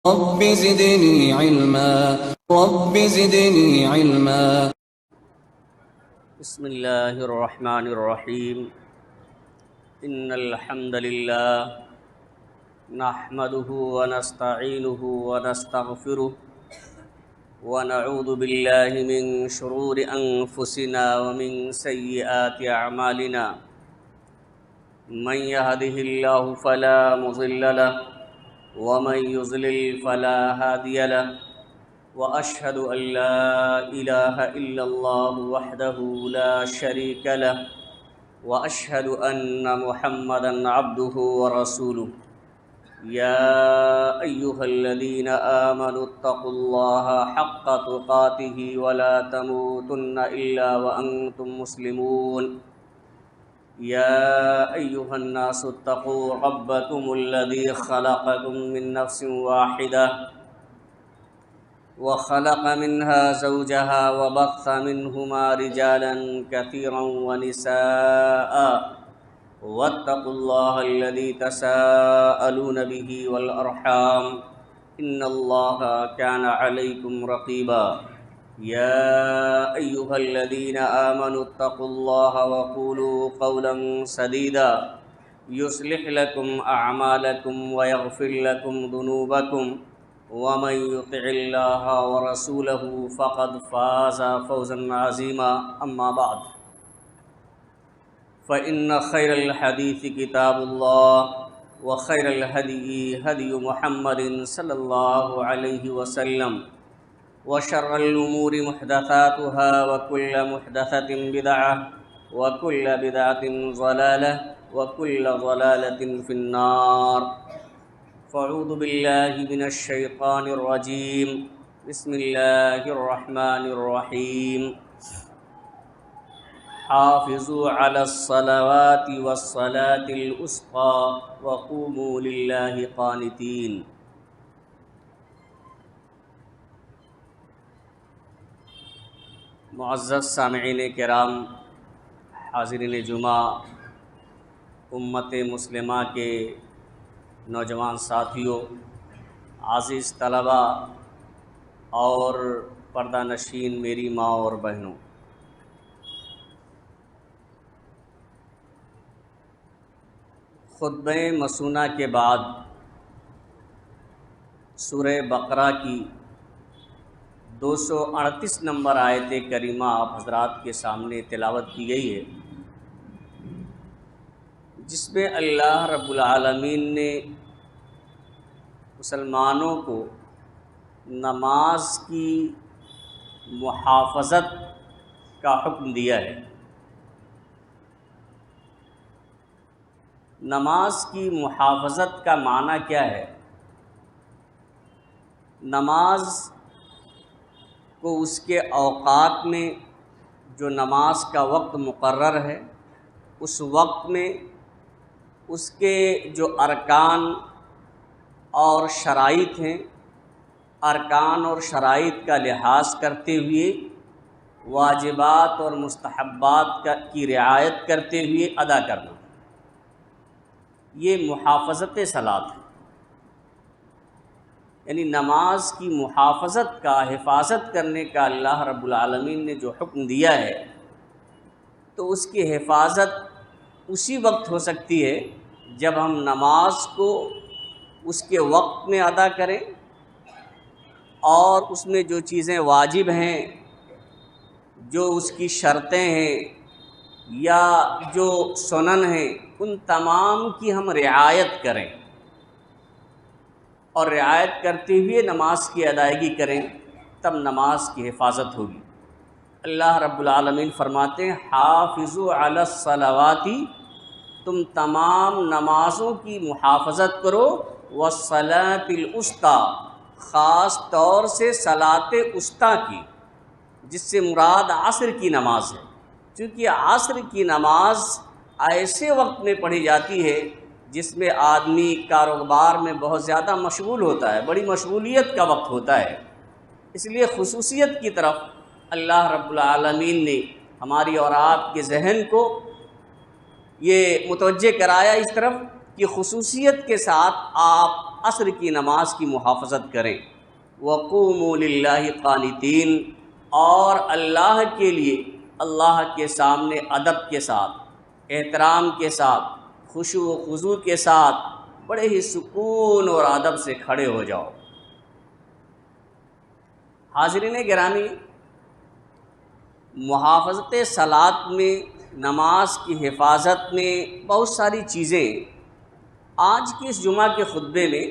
رب زدني علما رب زدني علما بسم اللہ الرحمن الرحیم ان الحمد للہ نحمده ونستعینه ونستغفره ونعوذ باللہ من شرور انفسنا ومن سیئات اعمالنا من يهده اللہ فلا مضل له ومن يضلل فلا هادی له وأشهد أن لا إله إلا الله وحده لا شريك له وأشهد أن محمدًا عبده ورسوله يا أيها الذين آمنوا اتقوا الله حق تقاته ولا تموتن إلا وأنتم مسلمون يا أيها الناس اتقوا ربكم الذي خلقكم من نفس واحدة وخلق منها زوجها وبث منهما رجالا كثيرا ونساء واتقوا الله الذي تساءلون به والأرحام إن الله كان عليكم رقيبا يا أيها الذين آمنوا اتقوا الله وقولوا قولا سديدا يصلح لكم أعمالكم ويغفر لكم ذنوبكم ومن يطع الله ورسوله فقد فاز فوزا عظيما أما بعد فإن خير الحديث كتاب الله وخير الهدي هدي محمد صلى الله عليه وسلم وشر الأمور محدثاتها وكل محدثة بدعة وكل بدعة ضلالة وكل ضلالة في النار فاعوذ باللہ من الشیطان الرجیم بسم اللہ الرحمن الرحیم حافظوا علی الصلوات والصلاة الوسطی وقوموا للہ قانتین۔ معزز سامعین کرام، حاضرین جمعہ، امت مسلمہ کے نوجوان ساتھیوں، عزیز طلباء اور پردہ نشین میری ماں اور بہنوں، خطبہ مسونہ کے بعد سورہ بقرہ کی 238 نمبر آیت کریمہ آپ حضرات کے سامنے تلاوت کی گئی ہے، جس میں اللہ رب العالمین نے مسلمانوں کو نماز کی محافظت کا حکم دیا ہے۔ نماز کی محافظت کا معنی کیا ہے؟ نماز کو اس کے اوقات میں، جو نماز کا وقت مقرر ہے، اس وقت میں اس کے جو ارکان اور شرائط ہیں، ارکان اور شرائط کا لحاظ کرتے ہوئے، واجبات اور مستحبات کی رعایت کرتے ہوئے ادا کرنا، یہ محافظت صلاۃ ہے۔ یعنی نماز کی محافظت کا، حفاظت کرنے کا اللہ رب العالمین نے جو حکم دیا ہے، تو اس کی حفاظت اسی وقت ہو سکتی ہے جب ہم نماز کو اس کے وقت میں ادا کریں، اور اس میں جو چیزیں واجب ہیں، جو اس کی شرطیں ہیں یا جو سنن ہیں، ان تمام کی ہم رعایت کریں، اور رعایت کرتے ہوئے نماز کی ادائیگی کریں، تب نماز کی حفاظت ہوگی۔ اللہ رب العالمین فرماتے ہیں حافظوا علی الصلوات، تم تمام نمازوں کی محافظت کرو، والصلاۃ الوسطی، خاص طور سے صلاۃ وسطیٰ کی، جس سے مراد عصر کی نماز ہے، چونکہ عصر کی نماز ایسے وقت میں پڑھی جاتی ہے جس میں آدمی کاروبار میں بہت زیادہ مشغول ہوتا ہے، بڑی مشغولیت کا وقت ہوتا ہے، اس لیے خصوصیت کی طرف اللہ رب العالمین نے ہماری اور آپ کے ذہن کو یہ متوجہ کرایا اس طرف کہ خصوصیت کے ساتھ آپ عصر کی نماز کی محافظت کریں۔ وقوموا للہ قانتین، اور اللہ کے لیے اللہ کے سامنے ادب کے ساتھ، احترام کے ساتھ، خشوع و خضوع کے ساتھ بڑے ہی سکون اور ادب سے کھڑے ہو جاؤ۔ حاضرین گرامی، محافظت صلاۃ میں، نماز کی حفاظت میں بہت ساری چیزیں آج کے اس جمعہ کے خطبے میں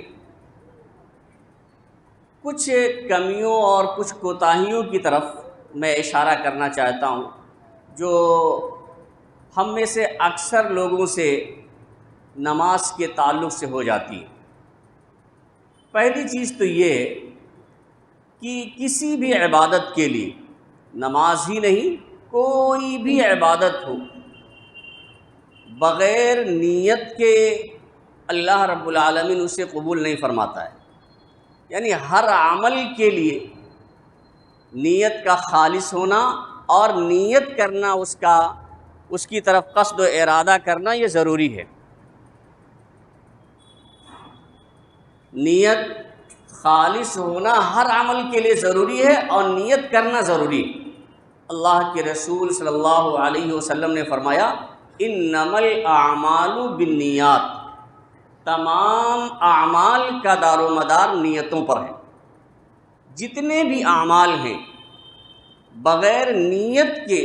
کچھ کمیوں اور کچھ کوتاہیوں کی طرف میں اشارہ کرنا چاہتا ہوں، جو ہم میں سے اکثر لوگوں سے نماز کے تعلق سے ہو جاتی ہے۔ پہلی چیز تو یہ ہے کہ کسی بھی عبادت کے لیے، نماز ہی نہیں کوئی بھی عبادت ہو، بغیر نیت کے اللہ رب العالمین اسے قبول نہیں فرماتا ہے۔ یعنی ہر عمل کے لیے نیت کا خالص ہونا اور نیت کرنا، اس کی طرف قصد و ارادہ کرنا یہ ضروری ہے۔ نیت خالص ہونا ہر عمل کے لیے ضروری ہے اور نیت کرنا ضروری ہے۔ اللہ کے رسول صلی اللہ علیہ وسلم نے فرمایا انما الاعمال بالنیات، تمام اعمال کا دار و مدار نیتوں پر ہے۔ جتنے بھی اعمال ہیں بغیر نیت کے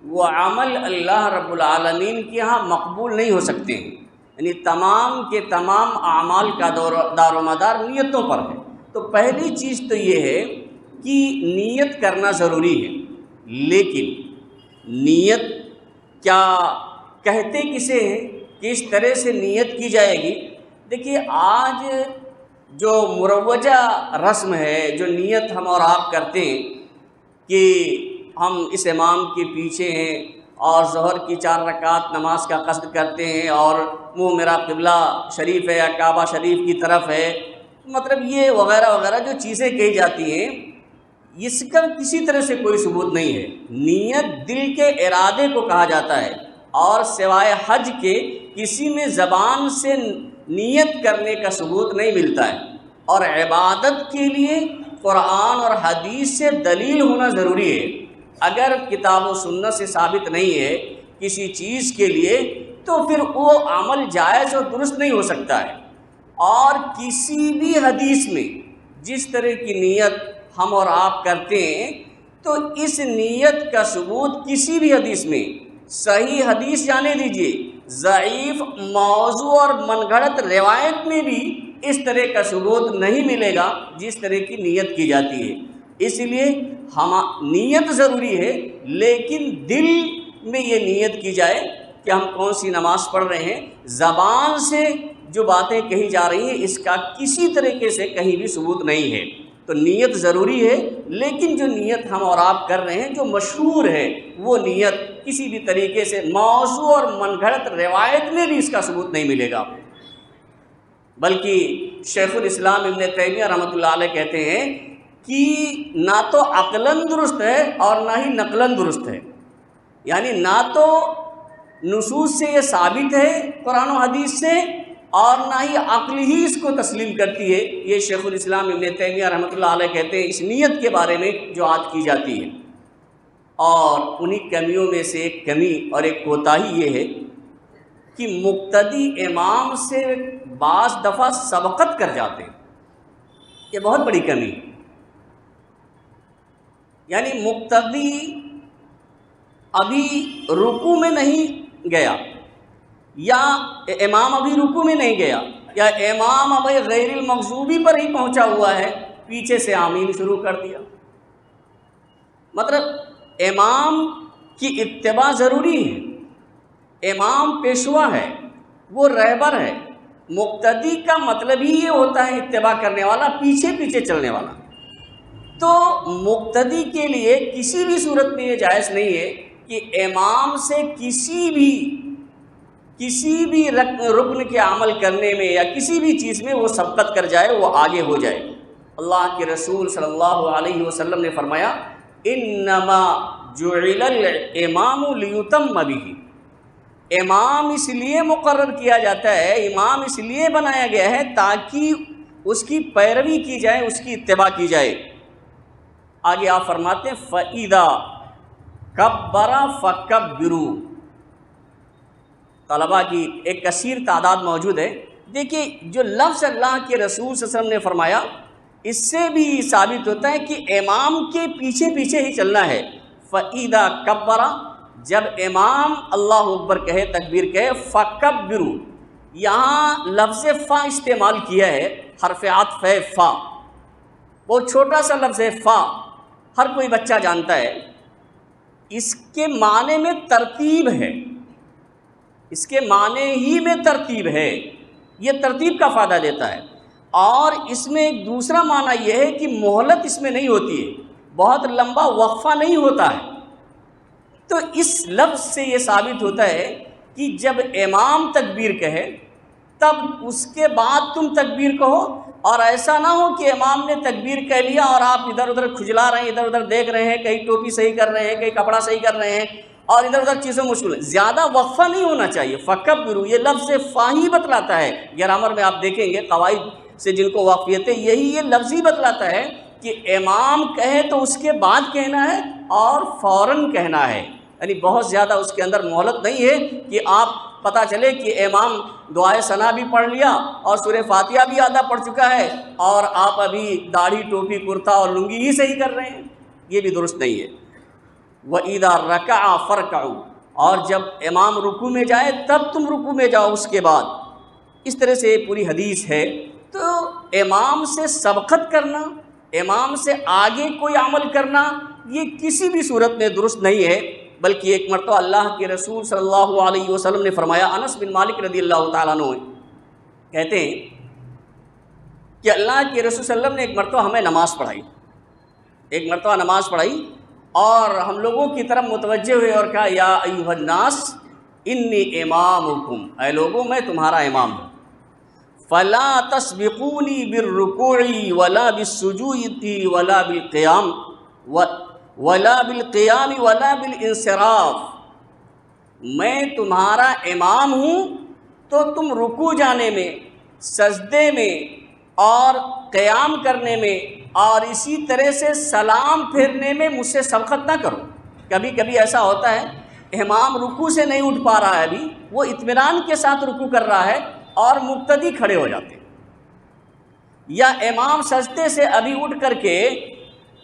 وہ عمل اللہ رب العالمین کے ہاں مقبول نہیں ہو سکتے ہیں۔ یعنی تمام کے تمام اعمال کا دار و مدار نیتوں پر ہے۔ تو پہلی چیز تو یہ ہے کہ نیت کرنا ضروری ہے، لیکن نیت کیا کہتے کسے ہیں کہ اس طرح سے نیت کی جائے گی؟ دیکھیے، آج جو مروجہ رسم ہے، جو نیت ہم اور آپ کرتے ہیں کہ ہم اس امام کے پیچھے ہیں اور ظہر کی 4 رکعت نماز کا قصد کرتے ہیں اور منہ میرا قبلہ شریف ہے یا کعبہ شریف کی طرف ہے، مطلب یہ وغیرہ وغیرہ جو چیزیں کہی جاتی ہیں، اس کا کسی طرح سے کوئی ثبوت نہیں ہے۔ نیت دل کے ارادے کو کہا جاتا ہے، اور سوائے حج کے کسی میں زبان سے نیت کرنے کا ثبوت نہیں ملتا ہے۔ اور عبادت کے لیے قرآن اور حدیث سے دلیل ہونا ضروری ہے۔ اگر کتاب و سنت سے ثابت نہیں ہے کسی چیز کے لیے تو پھر وہ عمل جائز اور درست نہیں ہو سکتا ہے۔ اور کسی بھی حدیث میں جس طرح کی نیت ہم اور آپ کرتے ہیں، تو اس نیت کا ثبوت کسی بھی حدیث میں، صحیح حدیث جانے دیجیے، ضعیف، موضوع اور من گھڑت روایت میں بھی اس طرح کا ثبوت نہیں ملے گا جس طرح کی نیت کی جاتی ہے۔ اس لیے نیت ضروری ہے، لیکن دل میں یہ نیت کی جائے کہ ہم کون سی نماز پڑھ رہے ہیں۔ زبان سے جو باتیں کہی جا رہی ہیں اس کا کسی طریقے سے کہیں بھی ثبوت نہیں ہے۔ تو نیت ضروری ہے، لیکن جو نیت ہم اور آپ کر رہے ہیں جو مشہور ہے، وہ نیت کسی بھی طریقے سے موضوع اور من گھڑت روایت میں بھی اس کا ثبوت نہیں ملے گا۔ بلکہ شیخ الاسلام ابن تیمیہ رحمۃ اللہ علیہ کہتے ہیں کہ نہ تو عقلاً درست ہے اور نہ ہی نقلاً درست ہے۔ یعنی نہ تو نصوص سے یہ ثابت ہے قرآن و حدیث سے، اور نہ ہی عقل ہی اس کو تسلیم کرتی ہے۔ یہ شیخ الاسلام ابن تیمیہ رحمۃ اللہ علیہ کہتے ہیں اس نیت کے بارے میں جو آج کی جاتی ہے۔ اور انہی کمیوں میں سے ایک کمی اور ایک کوتاہی یہ ہے کہ مقتدی امام سے بعض دفعہ سبقت کر جاتے ہیں۔ یہ بہت بڑی کمی ہے۔ یعنی مقتدی ابھی رکوع میں نہیں گیا، یا امام ابھی رکوع میں نہیں گیا، یا امام ابھی غیر المغضوبی پر ہی پہنچا ہوا ہے، پیچھے سے آمین شروع کر دیا۔ مطلب امام کی اتباع ضروری ہے، امام پیشوا ہے، وہ رہبر ہے۔ مقتدی کا مطلب ہی یہ ہوتا ہے اتباع کرنے والا، پیچھے پیچھے چلنے والا۔ تو مقتدی کے لیے کسی بھی صورت میں یہ جائز نہیں ہے کہ امام سے کسی بھی رکن کے عمل کرنے میں یا کسی بھی چیز میں وہ سبقت کر جائے، وہ آگے ہو جائے۔ اللہ کے رسول صلی اللہ علیہ وسلم نے فرمایا انما جعل الامام لیتم بہ، امام اس لیے مقرر کیا جاتا ہے، امام اس لیے بنایا گیا ہے تاکہ اس کی پیروی کی جائے، اس کی اتباع کی جائے۔ آگے آپ فرماتے ہیں فَإِذَا كَبَّرَ فَكَبِّرُوا۔ طلباء کی ایک کثیر تعداد موجود ہے۔ دیکھیے جو لفظ اللہ کے رسول صلی اللہ علیہ وسلم نے فرمایا، اس سے بھی ثابت ہوتا ہے کہ امام کے پیچھے پیچھے ہی چلنا ہے۔ فَإِذَا كَبَّرَ، جب امام اللہ اکبر کہے، تکبیر کہے، فَكَبِّرُوا، یہاں لفظ فا استعمال کیا ہے، حرف عطف ہے فا، بہت چھوٹا سا لفظ ہے فا، ہر کوئی بچہ جانتا ہے۔ اس کے معنی میں ترتیب ہے، اس کے معنی ہی میں ترتیب ہے، یہ ترتیب کا فائدہ دیتا ہے۔ اور اس میں ایک دوسرا معنی یہ ہے کہ مہلت اس میں نہیں ہوتی ہے، بہت لمبا وقفہ نہیں ہوتا ہے۔ تو اس لفظ سے یہ ثابت ہوتا ہے کہ جب امام تکبیر کہے تب اس کے بعد تم تکبیر کہو، اور ایسا نہ ہو کہ امام نے تکبیر کہہ لیا اور آپ ادھر ادھر کھجلا رہے ہیں، ادھر ادھر دیکھ رہے ہیں، کہیں ٹوپی صحیح کر رہے ہیں، کہیں کپڑا صحیح کر رہے ہیں، اور ادھر ادھر چیزیں مشغول ہیں۔ زیادہ وقفہ نہیں ہونا چاہیے۔ فَكَبِّرُوا، یہ لفظ فا ہی بتلاتا ہے، گرامر میں آپ دیکھیں گے قواعد سے جن کو واقفیت ہے، یہی یہ لفظ ہی بتلاتا ہے کہ امام کہے تو اس کے بعد کہنا ہے اور فوراً کہنا ہے، یعنی بہت زیادہ اس کے اندر مہلت نہیں ہے کہ آپ پتہ چلے کہ امام دعائے ثنا بھی پڑھ لیا اور سورہ فاتحہ بھی آدھا پڑھ چکا ہے اور آپ ابھی داڑھی ٹوپی کرتا اور لنگی ہی صحیح کر رہے ہیں، یہ بھی درست نہیں ہے۔ وَإِذَا رَكَعَ فَارْكَعُوا، اور جب امام رکوع میں جائے تب تم رکوع میں جاؤ اس کے بعد۔ اس طرح سے پوری حدیث ہے۔ تو امام سے سبقت کرنا، امام سے آگے کوئی عمل کرنا، یہ کسی بھی صورت میں درست نہیں ہے، بلکہ ایک مرتبہ اللہ کے رسول صلی اللہ علیہ وسلم نے فرمایا، انس بن مالک رضی اللہ تعالیٰ عنہ کہتے ہیں کہ اللہ کے رسول صلی اللہ علیہ وسلم نے ایک مرتبہ ہمیں نماز پڑھائی، ایک مرتبہ نماز پڑھائی اور ہم لوگوں کی طرف متوجہ ہوئے اور کہا، یا ایھا الناس انی امامکم، اے لوگوں میں تمہارا امام ہوں، فلا تسبقونی بالرکوع ولا بالسجود ولا بالقیام ولا بالانصراف، میں تمہارا امام ہوں تو تم رکوع جانے میں، سجدے میں اور قیام کرنے میں اور اسی طرح سے سلام پھیرنے میں مجھ سے سبقت نہ کرو۔ کبھی کبھی ایسا ہوتا ہے امام رکوع سے نہیں اٹھ پا رہا ہے، ابھی وہ اطمینان کے ساتھ رکوع کر رہا ہے اور مقتدی کھڑے ہو جاتے ہیں، یا امام سجدے سے ابھی اٹھ کر کے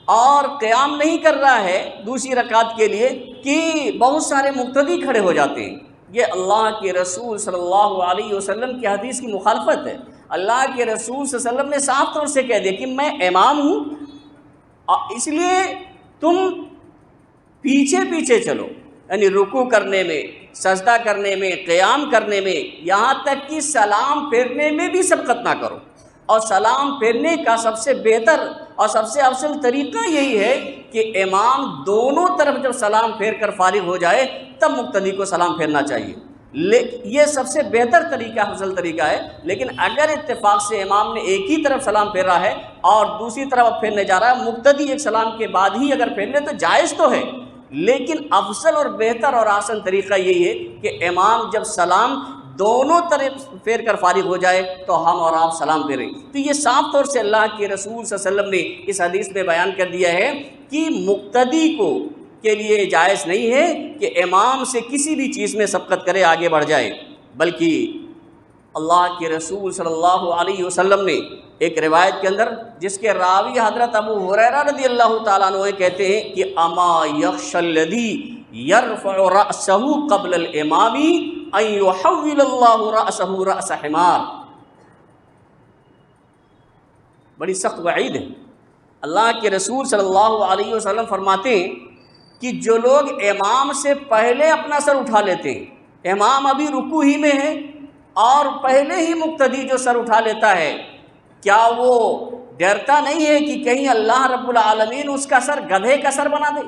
اور قیام نہیں کر رہا ہے دوسری رکعت کے لیے کہ بہت سارے مقتدی کھڑے ہو جاتے ہیں۔ یہ اللہ کے رسول صلی اللہ علیہ وسلم کی حدیث کی مخالفت ہے۔ اللہ کے رسول صلی اللہ علیہ وسلم نے صاف طور سے کہہ دیا کہ میں امام ہوں، اس لیے تم پیچھے پیچھے چلو، یعنی رکوع کرنے میں، سجدہ کرنے میں، قیام کرنے میں، یہاں تک کہ سلام پھیرنے میں بھی سبقت نہ کرو۔ اور سلام پھیرنے کا سب سے بہتر اور سب سے افضل طریقہ یہی ہے کہ امام دونوں طرف جب سلام پھیر کر فارغ ہو جائے تب مقتدی کو سلام پھیرنا چاہیے، یہ سب سے بہتر طریقہ، افضل طریقہ ہے۔ لیکن اگر اتفاق سے امام نے ایک ہی طرف سلام پھیر رہا ہے اور دوسری طرف پھیرنے جا رہا ہے، مقتدی ایک سلام کے بعد ہی اگر پھیر لے تو جائز تو ہے، لیکن افضل اور بہتر اور آسان طریقہ یہی ہے کہ امام جب سلام دونوں طرف پھیر کر فارغ ہو جائے تو ہم اور آپ سلام پھیریں۔ تو یہ صاف طور سے اللہ کے رسول صلی اللہ علیہ وسلم نے اس حدیث میں بیان کر دیا ہے کہ مقتدی کو کے لیے جائز نہیں ہے کہ امام سے کسی بھی چیز میں سبقت کرے، آگے بڑھ جائے، بلکہ اللہ کے رسول صلی اللہ علیہ وسلم نے ایک روایت کے اندر جس کے راوی حضرت ابو ہریرہ رضی اللہ تعالیٰ عنہ کہتے ہیں کہ اما یخشى الذی یرفع رأسہ قبل الامام ان یحول اللہ رأسہ رأس حمار، بڑی سخت وعید ہے۔ اللہ کے رسول صلی اللہ علیہ وسلم فرماتے ہیں کہ جو لوگ امام سے پہلے اپنا سر اٹھا لیتے ہیں، امام ابھی رکوع ہی میں ہے اور پہلے ہی مقتدی جو سر اٹھا لیتا ہے، کیا وہ ڈرتا نہیں ہے کہ کہیں اللہ رب العالمین اس کا سر گدھے کا سر بنا دے؟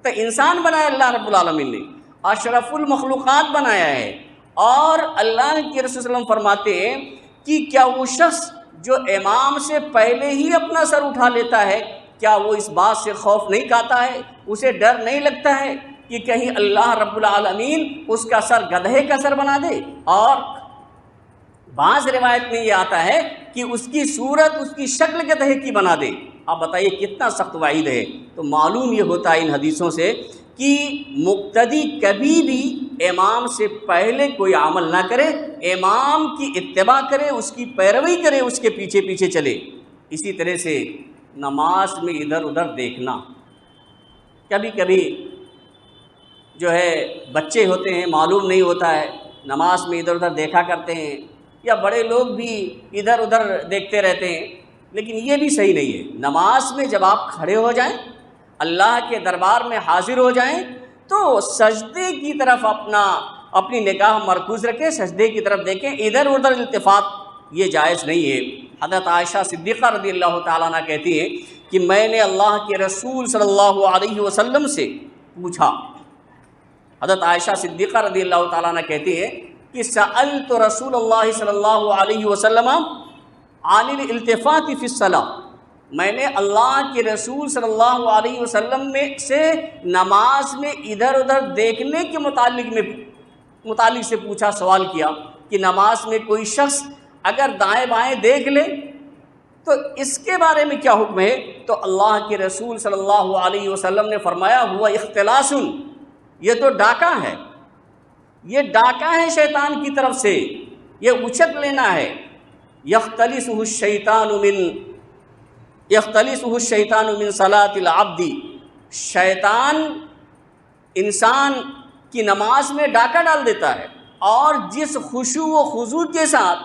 تو انسان بنایا اللہ رب العالمین نے، اشرف المخلوقات بنایا ہے، اور اللہ کے رسول صلی اللہ علیہ وسلم فرماتے ہیں کہ کیا وہ شخص جو امام سے پہلے ہی اپنا سر اٹھا لیتا ہے، کیا وہ اس بات سے خوف نہیں کھاتا ہے، اسے ڈر نہیں لگتا ہے کہ کہیں اللہ رب العالمین اس کا سر گدھے کا سر بنا دے؟ اور بعض روایت میں یہ آتا ہے کہ اس کی صورت اس کی شکل کے تحت کی بنا دے۔ آپ بتائیے کتنا سخت وعید ہے۔ تو معلوم یہ ہوتا ہے ان حدیثوں سے کہ مقتدی کبھی بھی امام سے پہلے کوئی عمل نہ کرے، امام کی اتباع کرے، اس کی پیروی کرے، اس کے پیچھے پیچھے چلے۔ اسی طرح سے نماز میں ادھر ادھر دیکھنا، کبھی کبھی جو ہے بچے ہوتے ہیں معلوم نہیں ہوتا ہے، نماز میں ادھر ادھر دیکھا کرتے ہیں، یا بڑے لوگ بھی ادھر ادھر دیکھتے رہتے ہیں، لیکن یہ بھی صحیح نہیں ہے۔ نماز میں جب آپ کھڑے ہو جائیں، اللہ کے دربار میں حاضر ہو جائیں، تو سجدے کی طرف اپنی نگاہ مرکوز رکھیں، سجدے کی طرف دیکھیں، ادھر ادھر التفات یہ جائز نہیں ہے۔ حضرت عائشہ صدیقہ رضی اللہ تعالیٰ عنہ کہتی ہیں کہ میں نے اللہ کے رسول صلی اللہ علیہ وسلم سے پوچھا، حضرت عائشہ صدیقہ رضی اللہ تعالیٰ عنہ کہتی ہیں کہ سألت رسول اللہ صلی اللہ علیہ وسلم عن الالتفات فی الصلاۃ، میں نے اللہ کے رسول صلی اللہ علیہ وسلم میں سے نماز میں ادھر ادھر دیکھنے کے متعلق سے پوچھا، سوال کیا کہ نماز میں کوئی شخص اگر دائیں بائیں دیکھ لے تو اس کے بارے میں کیا حکم ہے؟ تو اللہ کے رسول صلی اللہ علیہ وسلم نے فرمایا ہوا اختلاس، یہ تو ڈاکہ ہے، یہ ڈاکہ ہے شیطان کی طرف سے، یہ اچک لینا ہے۔ یختلسہ الشیطان من صلاۃ العبد، شیطان انسان کی نماز میں ڈاکہ ڈال دیتا ہے، اور جس خشوع و خضوع کے ساتھ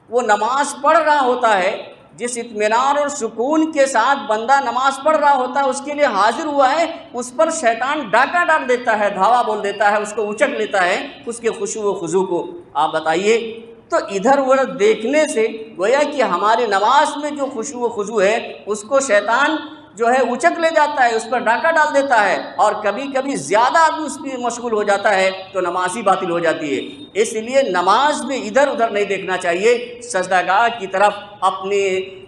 وہ نماز پڑھ رہا ہوتا ہے، جس اطمینان اور سکون کے ساتھ بندہ نماز پڑھ رہا ہوتا ہے، اس کے لیے حاضر ہوا ہے، اس پر شیطان ڈاکہ ڈال دیتا ہے، دھاوا بول دیتا ہے، اس کو اچک لیتا ہے، اس کے خشوع و خضوع کو۔ آپ بتائیے، تو ادھر ادھر دیکھنے سے گویا کہ ہماری نماز میں جو خشوع و خضوع ہے اس کو شیطان جو ہے اچک لے جاتا ہے، اس پر ڈاکہ ڈال دیتا ہے، اور کبھی کبھی زیادہ آدمی اس پہ مشغول ہو جاتا ہے تو نماز ہی باطل ہو جاتی ہے۔ اس لیے نماز میں ادھر ادھر نہیں دیکھنا چاہیے، سجدہ گاہ کی طرف اپنی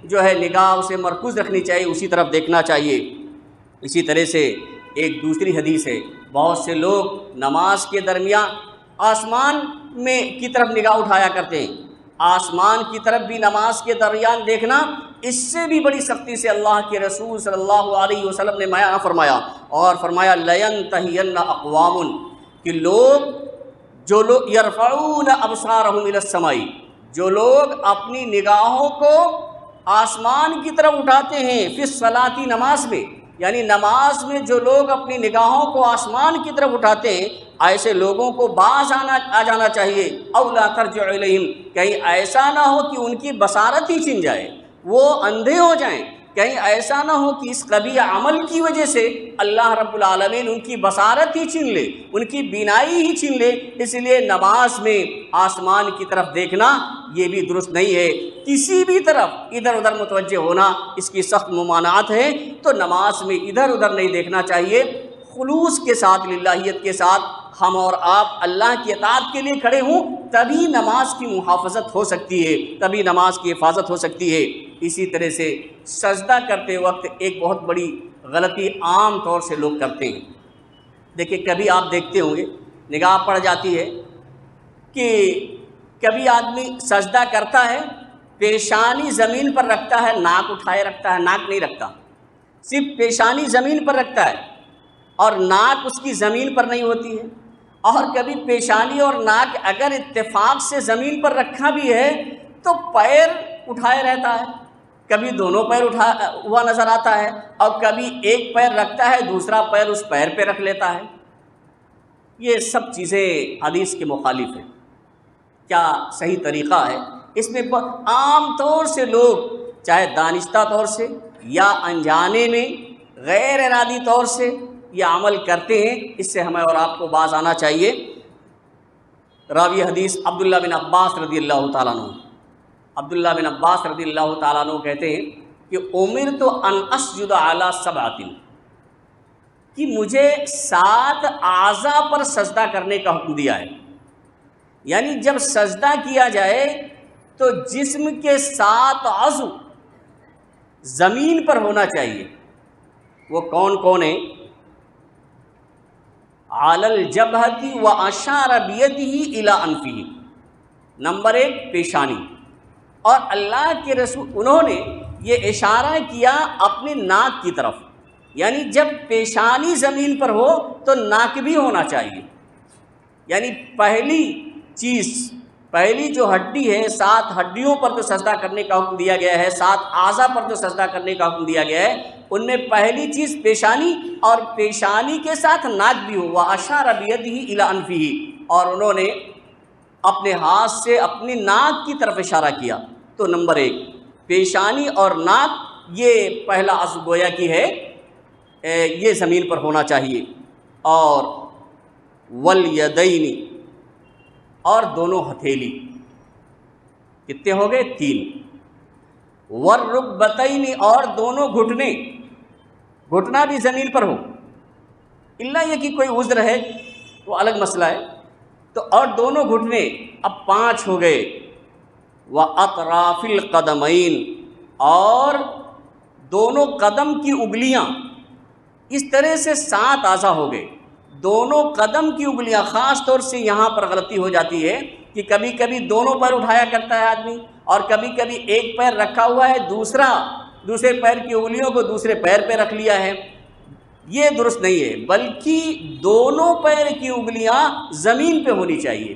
جو ہے نگاہ اسے مرکوز رکھنی چاہیے، اسی طرف دیکھنا چاہیے۔ اسی طرح سے ایک دوسری حدیث ہے، بہت سے لوگ نماز کے درمیان آسمان میں کی طرف نگاہ اٹھایا کرتے ہیں، آسمان کی طرف بھی نماز کے درمیان دیکھنا، اس سے بھی بڑی سختی سے اللہ کے رسول صلی اللہ علیہ وسلم نے منع فرمایا، اور فرمایا لَيَنْتَهِيَنَّ أَقْوَامٌ، کہ جو لوگ یرفعون ابصارهم الى السماء، جو لوگ اپنی نگاہوں کو آسمان کی طرف اٹھاتے ہیں، فی الصلاۃ، نماز میں، یعنی نماز میں جو لوگ اپنی نگاہوں کو آسمان کی طرف اٹھاتے ہیں، ایسے لوگوں کو باز آ جانا چاہیے۔ او لا ترجع الیہم، کہیں ایسا نہ ہو کہ ان کی بصارت ہی چھن جائے، وہ اندھے ہو جائیں، کہیں ایسا نہ ہو کہ اس قبیح عمل کی وجہ سے اللہ رب العالمین ان کی بصارت ہی چھین لے، ان کی بینائی ہی چھین لے۔ اس لیے نماز میں آسمان کی طرف دیکھنا یہ بھی درست نہیں ہے، کسی بھی طرف ادھر ادھر متوجہ ہونا اس کی سخت ممانعت ہے۔ تو نماز میں ادھر ادھر نہیں دیکھنا چاہیے، خلوص کے ساتھ، للہیت کے ساتھ ہم اور آپ اللہ کی اطاعت کے لیے کھڑے ہوں، تبھی نماز کی محافظت ہو سکتی ہے، تبھی نماز کی حفاظت ہو سکتی ہے۔ اسی طرح سے سجدہ کرتے وقت ایک بہت بڑی غلطی عام طور سے لوگ کرتے ہیں۔ دیکھیں، کبھی آپ دیکھتے ہوں گے، نگاہ پڑ جاتی ہے کہ کبھی آدمی سجدہ کرتا ہے، پیشانی زمین پر رکھتا ہے، ناک اٹھائے رکھتا ہے، ناک نہیں رکھتا، صرف پیشانی زمین پر رکھتا ہے اور ناک اس کی زمین پر نہیں ہوتی ہے۔ اور کبھی پیشانی اور ناک اگر اتفاق سے زمین پر رکھا بھی ہے تو پیر اٹھائے رہتا ہے، کبھی دونوں پیر اٹھا ہوا نظر آتا ہے، اور کبھی ایک پیر رکھتا ہے، دوسرا پیر اس پیر پہ رکھ لیتا ہے۔ یہ سب چیزیں حدیث کے مخالف ہیں۔ کیا صحیح طریقہ ہے؟ اس میں عام طور سے لوگ چاہے دانستہ طور سے یا انجانے میں غیر ارادی طور سے یہ عمل کرتے ہیں، اس سے ہمیں اور آپ کو باز آنا چاہیے۔ راوی حدیث عبداللہ بن عباس رضی اللہ تعالیٰ عنہ، عبداللہ بن عباس رضی اللہ تعالیٰ عنہ کہتے ہیں کہ امرت ان اسجد علی سبعۃ، کہ مجھے 7 اعضاء پر سجدہ کرنے کا حکم دیا ہے۔ یعنی جب سجدہ کیا جائے تو جسم کے 7 عضو زمین پر ہونا چاہیے۔ وہ کون کون ہیں؟ علی الجبہۃ واشار بیدہ الی انفہ، نمبر 1 پیشانی، اور اللہ کے رسول انہوں نے یہ اشارہ کیا اپنی ناک کی طرف، یعنی جب پیشانی زمین پر ہو تو ناک بھی ہونا چاہیے، یعنی پہلی چیز، پہلی جو ہڈی ہے، 7 ہڈیوں پر جو سجدہ کرنے کا حکم دیا گیا ہے، 7 اعضاء پر جو سجدہ کرنے کا حکم دیا گیا ہے، ان میں پہلی چیز پیشانی، اور پیشانی کے ساتھ ناک بھی ہو۔ وَأَشَارَ بِيَدِهِ إِلَىٰ أَنفِهِ، اور انہوں نے اپنے ہاتھ سے اپنی ناک کی طرف اشارہ کیا۔ تو نمبر 1 پیشانی اور ناک، یہ پہلا عضو گویا کی ہے، یہ زمین پر ہونا چاہیے۔ اور وَالْيَدَيْنِ، اور دونوں ہتھیلی، کتنے ہو گئے؟ 3۔ وَالرُّكْبَتَيْنِ، اور دونوں گھٹنے، گھٹنا بھی زمین پر ہو، الا یہ کہ کوئی عذر ہے وہ الگ مسئلہ ہے، تو اور دونوں گھٹنے، اب 5 ہو گئے۔ وَأَطْرَافِ الْقَدَمَيْنِ، اور دونوں قدم کی انگلیاں، اس طرح سے 7 اعضاء ہو گئے۔ دونوں قدم کی انگلیاں، خاص طور سے یہاں پر غلطی ہو جاتی ہے کہ کبھی کبھی دونوں پیر اٹھایا کرتا ہے آدمی، اور کبھی کبھی ایک پیر رکھا ہوا ہے، دوسرے پیر کی انگلیوں کو دوسرے پیر پہ رکھ لیا ہے، یہ درست نہیں ہے، بلکہ دونوں پیر کی انگلیاں زمین پہ ہونی چاہیے۔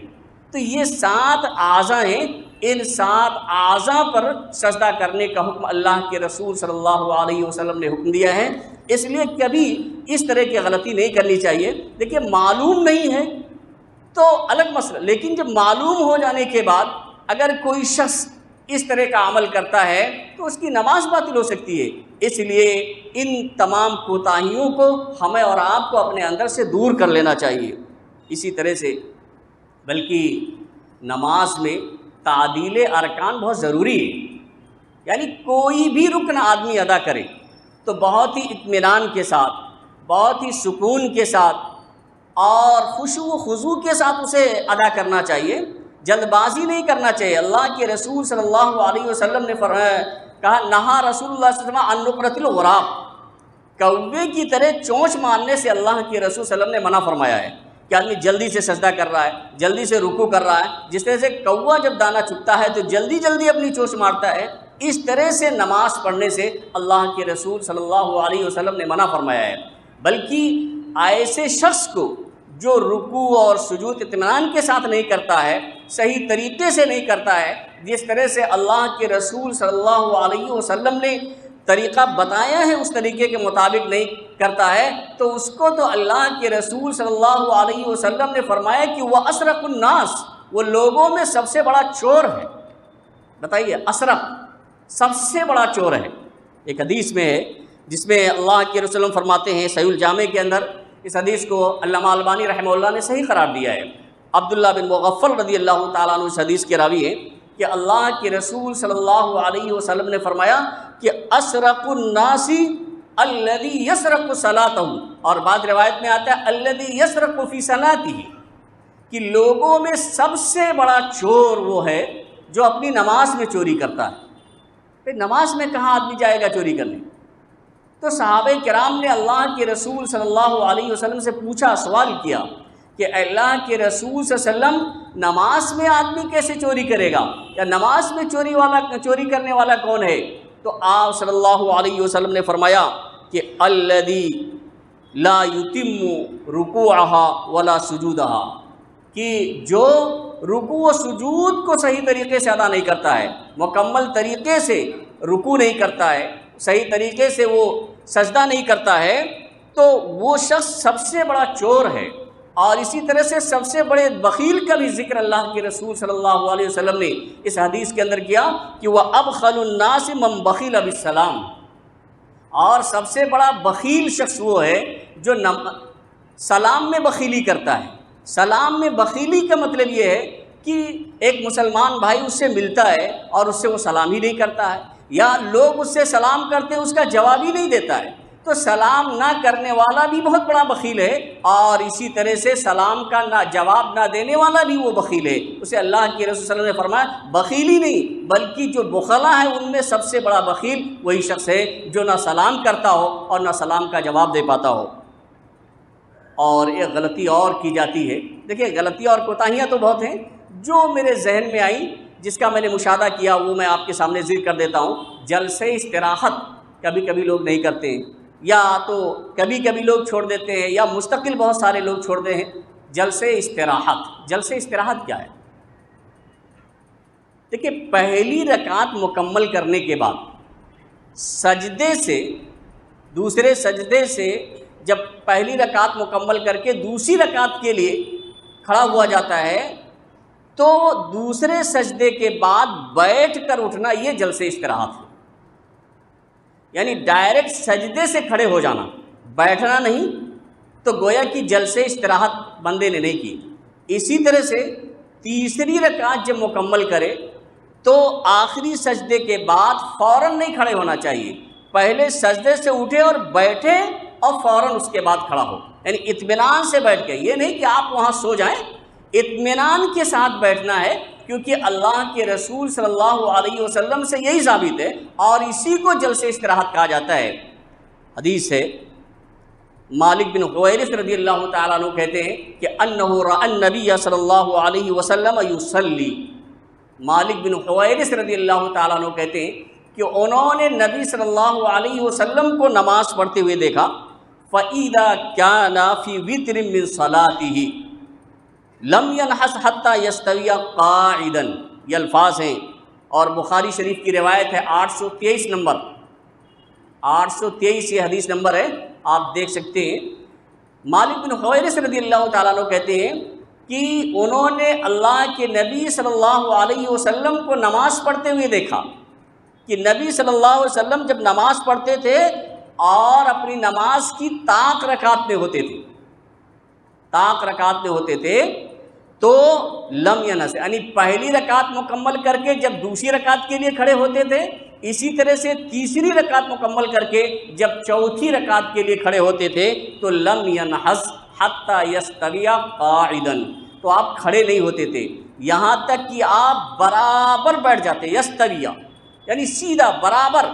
تو یہ 7 اعضاء ہیں، ان 7 اعضاء پر سجدہ کرنے کا حکم اللہ کے رسول صلی اللہ علیہ وسلم نے حکم دیا ہے، اس لیے کبھی اس طرح کی غلطی نہیں کرنی چاہیے۔ دیکھیے معلوم نہیں ہے تو الگ مسئلہ، لیکن جب معلوم ہو جانے کے بعد اگر کوئی شخص اس طرح کا عمل کرتا ہے تو اس کی نماز باطل ہو سکتی ہے، اس لیے ان تمام کوتاہیوں کو ہمیں اور آپ کو اپنے اندر سے دور کر لینا چاہیے۔ اسی طرح سے بلکہ نماز میں تعدیل ارکان بہت ضروری ہے، یعنی کوئی بھی رکن آدمی ادا کرے تو بہت ہی اطمینان کے ساتھ، بہت ہی سکون کے ساتھ اور خشوع و خضوع کے ساتھ اسے ادا کرنا چاہیے، جلد بازی نہیں کرنا چاہیے۔ اللہ کے رسول صلی اللہ علیہ وسلم نے کہا، نہا رسول اللہ صلی اللہ علیہ وسلم عن نقرۃ الغراب، کوے کی طرح چونچ مارنے سے اللہ کے رسول صلی اللہ علیہ وسلم نے منع فرمایا ہے کہ آدمی جلدی سے سجدہ کر رہا ہے، جلدی سے رکوع کر رہا ہے، جس طرح سے کوا جب دانہ چگتا ہے تو جلدی جلدی اپنی چونچ مارتا ہے، اس طرح سے نماز پڑھنے سے اللہ کے رسول صلی اللہ علیہ وسلم نے منع فرمایا ہے۔ بلکہ ایسے شخص کو جو رکوع اور سجود اطمینان کے ساتھ نہیں کرتا ہے، صحیح طریقے سے نہیں کرتا ہے، جس طرح سے اللہ کے رسول صلی اللہ علیہ وسلم نے طریقہ بتایا ہے اس طریقے کے مطابق نہیں کرتا ہے، تو اس کو تو اللہ کے رسول صلی اللہ علیہ وسلم نے فرمایا کہ وہ اسرق الناس، وہ لوگوں میں سب سے بڑا چور ہے۔ بتائیے، اسرق سب سے بڑا چور ہے۔ ایک حدیث میں ہے جس میں اللہ کے رسول فرماتے ہیں، صحیح الجامع کے اندر اس حدیث کو علامہ البانی رحمہ اللہ نے صحیح قرار دیا ہے، عبداللہ بن مغفل رضی اللہ تعالیٰ عنہ اس حدیث کے راوی ہیں کہ اللہ کے رسول صلی اللہ علیہ وسلم نے فرمایا کہ اسرق الناس الذی یسرق صلاتہ، اور بعض روایت میں آتا ہے الذی یسرق فی صلاتہ، کہ لوگوں میں سب سے بڑا چور وہ ہے جو اپنی نماز میں چوری کرتا ہے۔ پھر نماز میں کہاں آدمی جائے گا چوری کرنے؟ تو صحابہ کرام نے اللہ کے رسول صلی اللہ علیہ وسلم سے پوچھا، سوال کیا کہ اللہ کے رسول صلی اللہ علیہ وسلم نماز میں آدمی کیسے چوری کرے گا، یا نماز میں چوری کرنے والا کون ہے؟ تو آپ صلی اللہ علیہ وسلم نے فرمایا کہ الذی لا یتم رکوعها ولا سجودها، کہ جو رکوع و سجود کو صحیح طریقے سے ادا نہیں کرتا ہے، مکمل طریقے سے رکوع نہیں کرتا ہے، صحیح طریقے سے وہ سجدہ نہیں کرتا ہے، تو وہ شخص سب سے بڑا چور ہے۔ اور اسی طرح سے سب سے بڑے بخیل کا بھی ذکر اللہ کے رسول صلی اللہ علیہ وسلم نے اس حدیث کے اندر کیا کہ وہ ابخل الناس من بخیل بالسلام، اور سب سے بڑا بخیل شخص وہ ہے جو سلام میں بخیلی کرتا ہے۔ سلام میں بخیلی کا مطلب یہ ہے کہ ایک مسلمان بھائی اس سے ملتا ہے اور اس سے وہ سلام ہی نہیں کرتا ہے، یا لوگ اس سے سلام کرتے ہیں اس کا جواب ہی نہیں دیتا ہے، تو سلام نہ کرنے والا بھی بہت بڑا بخیل ہے، اور اسی طرح سے سلام کا جواب نہ دینے والا بھی وہ بخیل ہے۔ اسے اللہ کے رسول صلی اللہ علیہ وسلم نے فرمایا بخیل ہی نہیں بلکہ جو بخلا ہے ان میں سب سے بڑا بخیل وہی شخص ہے جو نہ سلام کرتا ہو اور نہ سلام کا جواب دے پاتا ہو۔ اور ایک غلطی اور کی جاتی ہے، دیکھیں غلطیاں اور کوتاہیاں تو بہت ہیں، جو میرے ذہن میں آئی، جس کا میں نے مشاہدہ کیا، وہ میں آپ کے سامنے ذکر کر دیتا ہوں۔ جلسے استراحت کبھی کبھی لوگ نہیں کرتے ہیں، یا تو کبھی کبھی لوگ چھوڑ دیتے ہیں، یا مستقل بہت سارے لوگ چھوڑتے ہیں۔ جلسے استراحت کیا ہے؟ دیکھیے، پہلی رکعت مکمل کرنے کے بعد سجدے سے، دوسرے سجدے سے جب پہلی رکعت مکمل کر کے دوسری رکعت کے لیے کھڑا ہوا جاتا ہے، تو دوسرے سجدے کے بعد بیٹھ کر اٹھنا، یہ جلسے استراحت ہے۔ یعنی ڈائریکٹ سجدے سے کھڑے ہو جانا، بیٹھنا نہیں، تو گویا کہ جلسے استراحت بندے نے نہیں کی۔ اسی طرح سے تیسری رکعت جب مکمل کرے تو آخری سجدے کے بعد فوراً نہیں کھڑے ہونا چاہیے، پہلے سجدے سے اٹھے اور بیٹھے اور فوراً اس کے بعد کھڑا ہو، یعنی اطمینان سے بیٹھ کے، یہ نہیں کہ آپ وہاں سو جائیں، اطمینان کے ساتھ بیٹھنا ہے، کیونکہ اللہ کے رسول صلی اللہ علیہ وسلم سے یہی ثابت ہے، اور اسی کو جلسے استراحت کہا جاتا ہے۔ حدیث ہے، مالک بن حویرث رضی اللہ تعالیٰ عنہ کہتے ہیں کہ انہ رأى النبی صلی اللہ علیہ وسلم یصلی۔ مالک بن حویرث رضی اللہ تعالیٰ عنہ کہتے ہیں کہ انہوں نے نبی صلی اللہ علیہ وسلم کو نماز پڑھتے ہوئے دیکھا، فَإِذَا كَانَ فِي وِتْرٍ مِّن صَلَاتِهِ لم ينحس حتى يستوي قاعدا، یہ الفاظ ہیں، اور بخاری شریف کی روایت ہے، 823 نمبر، 823 یہ حدیث نمبر ہے، آپ دیکھ سکتے ہیں۔ مالک بن حویرث رضی اللہ تعالیٰ عنہ کہتے ہیں کہ انہوں نے اللہ کے نبی صلی اللہ علیہ وسلم کو نماز پڑھتے ہوئے دیکھا کہ نبی صلی اللہ علیہ وسلم جب نماز پڑھتے تھے اور اپنی نماز کی طاق رکعت میں ہوتے تھے، طاق رکعت میں ہوتے تھے، تو لم ینس، یعنی پہلی رکعت مکمل کر کے جب دوسری رکعت کے لیے کھڑے ہوتے تھے، اسی طرح سے تیسری رکعت مکمل کر کے جب چوتھی رکعت کے لیے کھڑے ہوتے تھے تو لم ینحس حتی یستوی قاعدا، تو آپ کھڑے نہیں ہوتے تھے یہاں تک کہ آپ برابر بیٹھ جاتے، یستوی یعنی سیدھا برابر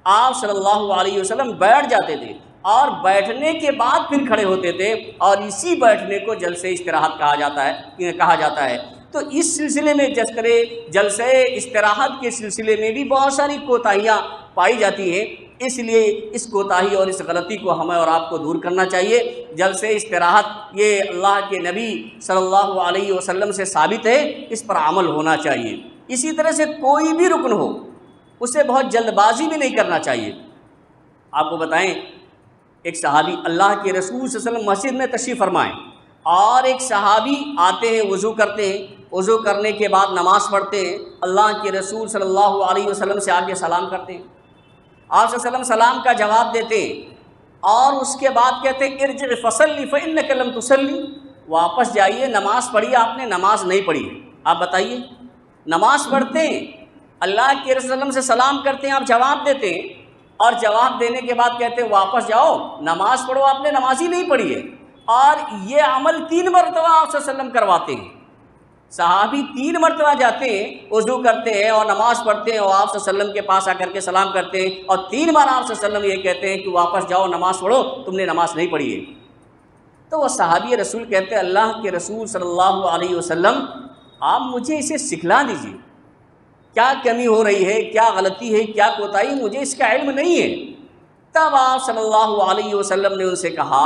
آپ صلی اللہ علیہ وسلم بیٹھ جاتے تھے، اور بیٹھنے کے بعد پھر کھڑے ہوتے تھے، اور اسی بیٹھنے کو جلسے استراحت کہا جاتا ہے۔ تو اس سلسلے میں جلسے استراحت کے سلسلے میں بھی بہت ساری کوتاہیاں پائی جاتی ہیں، اس لیے اس کوتاہی اور اس غلطی کو ہمیں اور آپ کو دور کرنا چاہیے۔ جلسے استراحت یہ اللہ کے نبی صلی اللہ علیہ وسلم سے ثابت ہے، اس پر عمل ہونا چاہیے۔ اسی طرح سے کوئی بھی رکن ہو، اسے بہت جلد بازی بھی نہیں کرنا چاہیے۔ آپ کو بتائیں، ایک صحابی اللہ کے رسول صلی اللہ علیہ وسلم مسجد میں تشریف فرمائیں، اور ایک صحابی آتے ہیں، وضو کرتے ہیں، وضو کرنے کے بعد نماز پڑھتے ہیں، اللہ کے رسول صلی اللہ علیہ وسلم سے آگے سلام کرتے ہیں، آپ صلی اللہ علیہ وسلم سلام کا جواب دیتے ہیں، اور اس کے بعد کہتے ہیں ارجع فصلی فإنک لم تصلی، واپس جائیے، نماز پڑھی، آپ نے نماز نہیں پڑھی ہے۔ آپ بتائیے، نماز پڑھتے ہیں، اللہ کے رسول صلی اللہ علیہ وسلم سے سلام کرتے ہیں، آپ جواب دیتے ہیں، اور جواب دینے کے بعد کہتے ہیں واپس جاؤ، نماز پڑھو، آپ نے نماز ہی نہیں پڑھی ہے۔ اور یہ عمل 3 مرتبہ آپ صلی اللہ علیہ وسلم کرواتے ہیں، صحابی 3 مرتبہ جاتے ہیں، وضو کرتے ہیں اور نماز پڑھتے ہیں، اور آپ صلی اللہ علیہ وسلم کے پاس آ کر کے سلام کرتے ہیں، اور 3 بار آپ صلی اللہ علیہ وسلم یہ کہتے ہیں کہ واپس جاؤ، نماز پڑھو، تم نے نماز نہیں پڑھی ہے۔ تو وہ صحابی رسول کہتے ہیں اللہ کے رسول صلی اللہ علیہ وسلم، آپ مجھے اسے سکھلا دیجیے، کیا کمی ہو رہی ہے، کیا غلطی ہے، کیا کوتاہی، مجھے اس کا علم نہیں ہے۔ تب آپ صلی اللہ علیہ وسلم نے ان سے کہا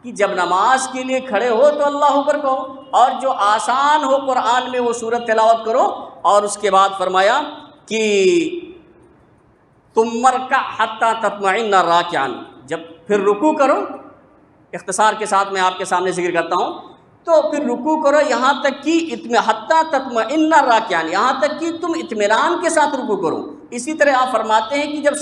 کہ جب نماز کے لیے کھڑے ہو تو اللہ اکبر کہو، اور جو آسان ہو قرآن میں وہ سورت تلاوت کرو، اور اس کے بعد فرمایا کہ ثم ارکع حتی تطمئن راکعا، جب پھر رکوع کرو، اختصار کے ساتھ میں آپ کے سامنے ذکر کرتا ہوں، تو پھر رکوع کرو یہاں تک کہ حتی تطمئن راکعا، یہاں تک کہ تم اطمینان کے ساتھ رکوع کرو۔ اسی طرح آپ فرماتے ہیں کہ جب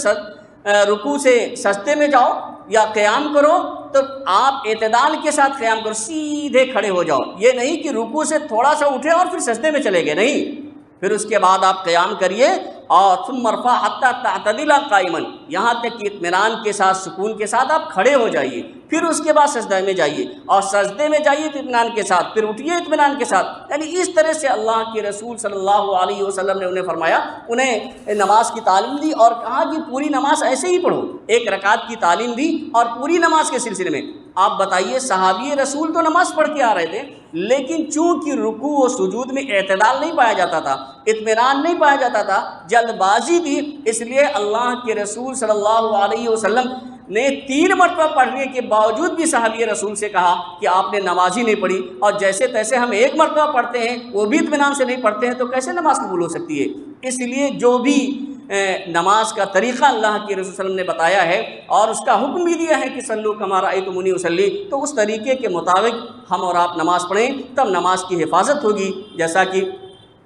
رکوع سے سجدے میں جاؤ یا قیام کرو تو آپ اعتدال کے ساتھ قیام کرو، سیدھے کھڑے ہو جاؤ، یہ نہیں کہ رکوع سے تھوڑا سا اٹھے اور پھر سجدے میں چلے گئے، نہیں، پھر اس کے بعد آپ قیام کریے، اور ثم ارفع حتی تعتدل قائما، یہاں تک کہ اطمینان کے ساتھ، سکون کے ساتھ آپ کھڑے ہو جائیے، پھر اس کے بعد سجدہ میں جائیے، اور سجدے میں جائیے تو اطمینان کے ساتھ، پھر اٹھیے اطمینان کے ساتھ۔ یعنی اس طرح سے اللہ کے رسول صلی اللہ علیہ وسلم نے انہیں فرمایا، انہیں نماز کی تعلیم دی اور کہا کہ پوری نماز ایسے ہی پڑھو، ایک رکعت کی تعلیم دی اور پوری نماز کے سلسلے میں۔ آپ بتائیے، صحابی رسول تو نماز پڑھ کے آ رہے تھے، لیکن چونکہ رکوع و سجود میں اعتدال نہیں پایا جاتا تھا، اطمینان نہیں پایا جاتا تھا، جلد بازی تھی، اس لیے اللہ کے رسول صلی اللہ علیہ وسلم نے 3 مرتبہ پڑھنے کے باوجود بھی صحابی رسول سے کہا کہ آپ نے نماز ہی نہیں پڑھی، اور جیسے تیسے ہم 1 مرتبہ پڑھتے ہیں وہ بھی اطمینان سے نہیں پڑھتے ہیں تو کیسے نماز قبول ہو سکتی ہے؟ اس لیے جو بھی نماز کا طریقہ اللہ کے رسول صلی اللہ علیہ وسلم نے بتایا ہے اور اس کا حکم بھی دیا ہے کہ صلو کما رأیتمونی اصلی، تو اس طریقے کے مطابق ہم اور آپ نماز پڑھیں، تب نماز کی حفاظت ہوگی، جیسا کہ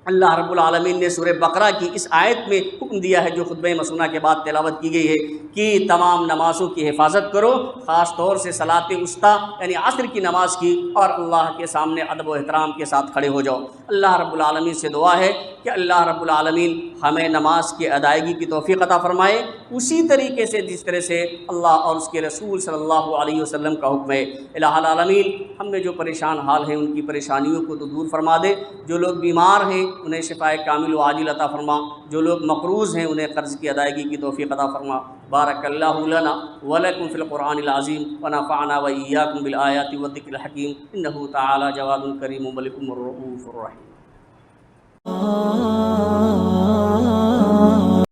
اللہ رب العالمین نے سورہ بقرہ کی اس آیت میں حکم دیا ہے جو خطبہ مسنونہ کے بعد تلاوت کی گئی ہے کہ تمام نمازوں کی حفاظت کرو، خاص طور سے صلاۃ وسطیٰ یعنی عصر کی نماز کی، اور اللہ کے سامنے ادب و احترام کے ساتھ کھڑے ہو جاؤ۔ اللہ رب العالمین سے دعا ہے کہ اللہ رب العالمین ہمیں نماز کی ادائیگی کی توفیق عطا فرمائے، اسی طریقے سے جس طرح سے اللہ اور اس کے رسول صلی اللہ علیہ وسلم کا حکم ہے۔ الہ العالمین ہم میں جو پریشان حال ہیں ان کی پریشانیوں کو تو دور فرما دے، جو لوگ بیمار ہیں انہیں شفاء کامل و عاجل عطا فرما، جو لوگ مقروض ہیں انہیں قرض کی ادائیگی کی توفیق عطا فرما۔ بارک اللہ لنا ولکم فی القرآن العظیم ونفعنا وإیاکم بالآیات والذکر الحکیم، انہ تعالی جواد کریم ملک الرؤوف الرحیم۔